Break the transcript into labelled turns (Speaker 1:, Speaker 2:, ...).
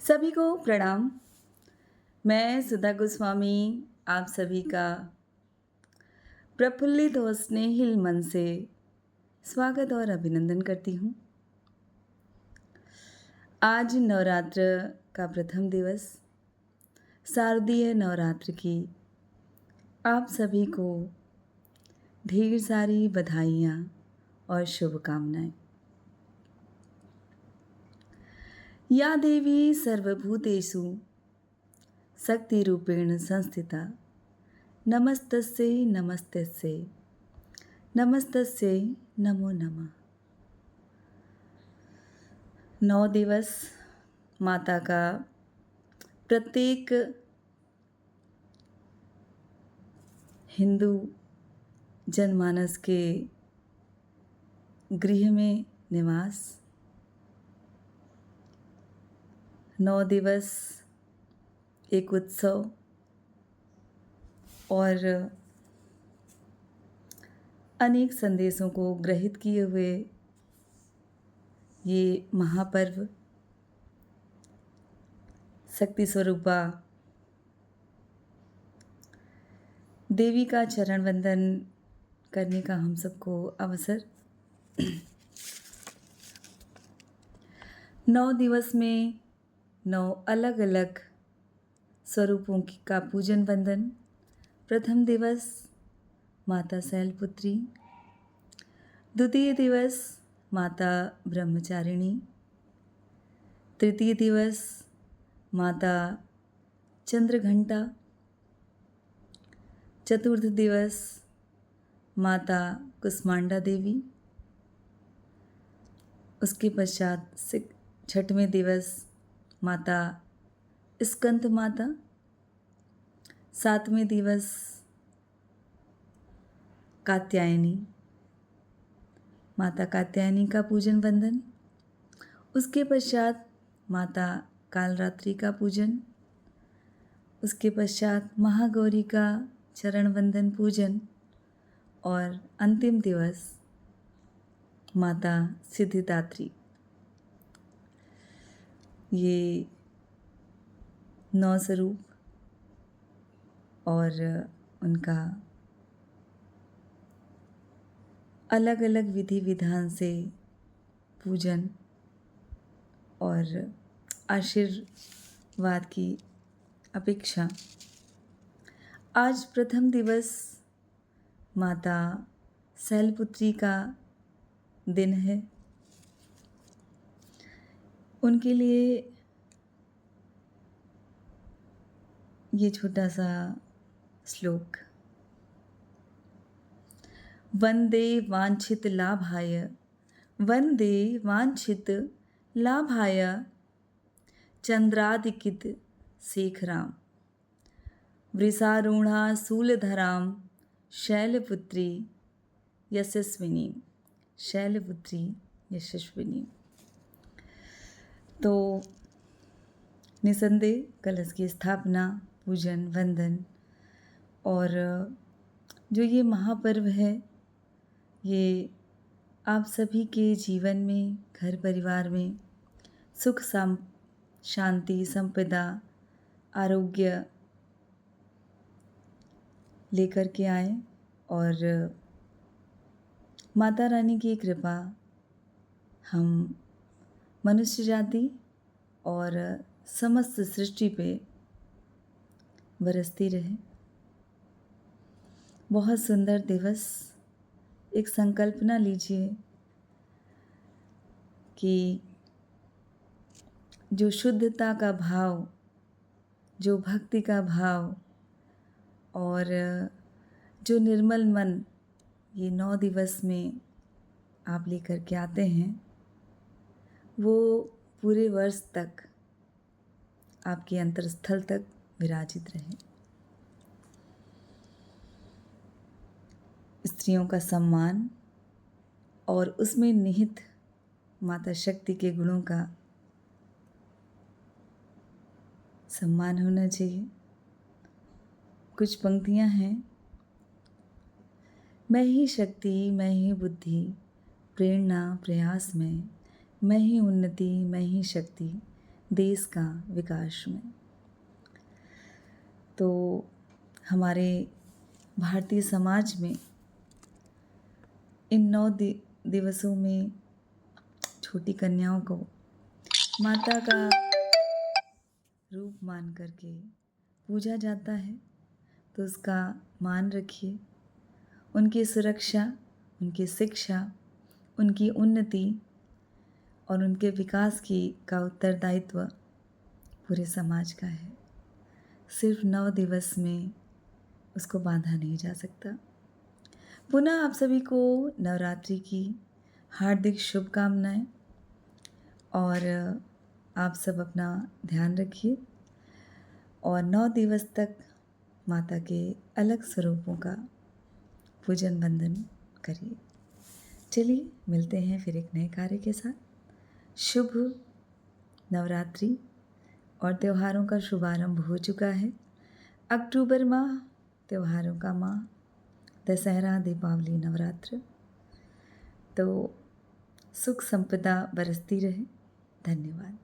Speaker 1: सभी को प्रणाम। मैं सुधा गोस्वामी आप सभी का प्रफुल्लित और स्नेहिल मन से स्वागत और अभिनंदन करती हूँ। आज नवरात्र का प्रथम दिवस, शारदीय नवरात्र की आप सभी को ढेर सारी बधाइयाँ और शुभकामनाएं। या देवी सर्वभूतेषु शक्तिरूपेण संस्थिता नमस्तस्यै नमस्तस्यै नमस्तस्यै नमो नमः। 9 दिवस माता का प्रत्येक हिंदू जनमानस के गृह में निवास। 9 दिवस एक उत्सव और अनेक संदेशों को ग्रहित किए हुए ये महापर्व शक्ति स्वरूपा देवी का चरण वंदन करने का हम सबको अवसर। 9 दिवस में 9 अलग अलग स्वरूपों का पूजन वंदन। प्रथम दिवस माता शैलपुत्री, द्वितीय दिवस माता ब्रह्मचारिणी, तृतीय दिवस माता चंद्रघंटा, चतुर्थ दिवस माता कुष्मांडा देवी, उसके पश्चात छठवें दिवस माता स्कंद माता, सातवें दिवस कात्यायनी, माता कात्यायनी का पूजन वंदन। उसके पश्चात माता कालरात्रि का पूजन, उसके पश्चात महागौरी का चरण वंदन पूजन और अंतिम दिवस माता सिद्धिदात्री। ये 9 स्वरूप और उनका अलग अलग विधि विधान से पूजन और आशीर्वाद की अपेक्षा। आज प्रथम दिवस माता शैलपुत्री का दिन है। उनके लिए ये छोटा सा श्लोक। वंदे वांछित लाभाय, वंदे वांछित लाभाय चंद्रादिकित शेखराम, वृषारूढ़ा शूलधरां शैलपुत्री यशस्विनी, शैलपुत्री यशस्विनी। तो निसंदेह कलश की स्थापना, पूजन, वंदन और जो ये महापर्व है, ये आप सभी के जीवन में, घर परिवार में सुख शांति, संपदा, आरोग्य लेकर के आए और माता रानी की कृपा हम मनुष्य जाति और समस्त सृष्टि पे बरसती रहे। बहुत सुंदर दिवस। एक संकल्पना लीजिए कि जो शुद्धता का भाव, जो भक्ति का भाव और जो निर्मल मन ये 9 दिवस में आप लेकर के आते हैं, वो पूरे वर्ष तक आपके अंतरस्थल तक विराजित रहे। स्त्रियों का सम्मान और उसमें निहित माता शक्ति के गुणों का सम्मान होना चाहिए। कुछ पंक्तियाँ हैं। मैं ही शक्ति, मैं ही बुद्धि, प्रेरणा प्रयास में, मैं ही उन्नति, मैं ही शक्ति, देश का विकास में। तो हमारे भारतीय समाज में इन 9 दिवसों में छोटी कन्याओं को माता का रूप मान करके पूजा जाता है। तो उसका मान रखिए। उनकी सुरक्षा, उनकी शिक्षा, उनकी उन्नति और उनके विकास का उत्तरदायित्व पूरे समाज का है। सिर्फ 9 दिवस में उसको बांधा नहीं जा सकता। पुनः आप सभी को नवरात्रि की हार्दिक शुभकामनाएं और आप सब अपना ध्यान रखिए और 9 दिवस तक माता के अलग स्वरूपों का पूजन वंदन करिए। चलिए मिलते हैं फिर एक नए कार्य के साथ। शुभ नवरात्रि और त्योहारों का शुभारंभ हो चुका है। अक्टूबर माह त्योहारों का माह, दशहरा, दीपावली, नवरात्र। तो सुख संपदा बरसती रहे। धन्यवाद।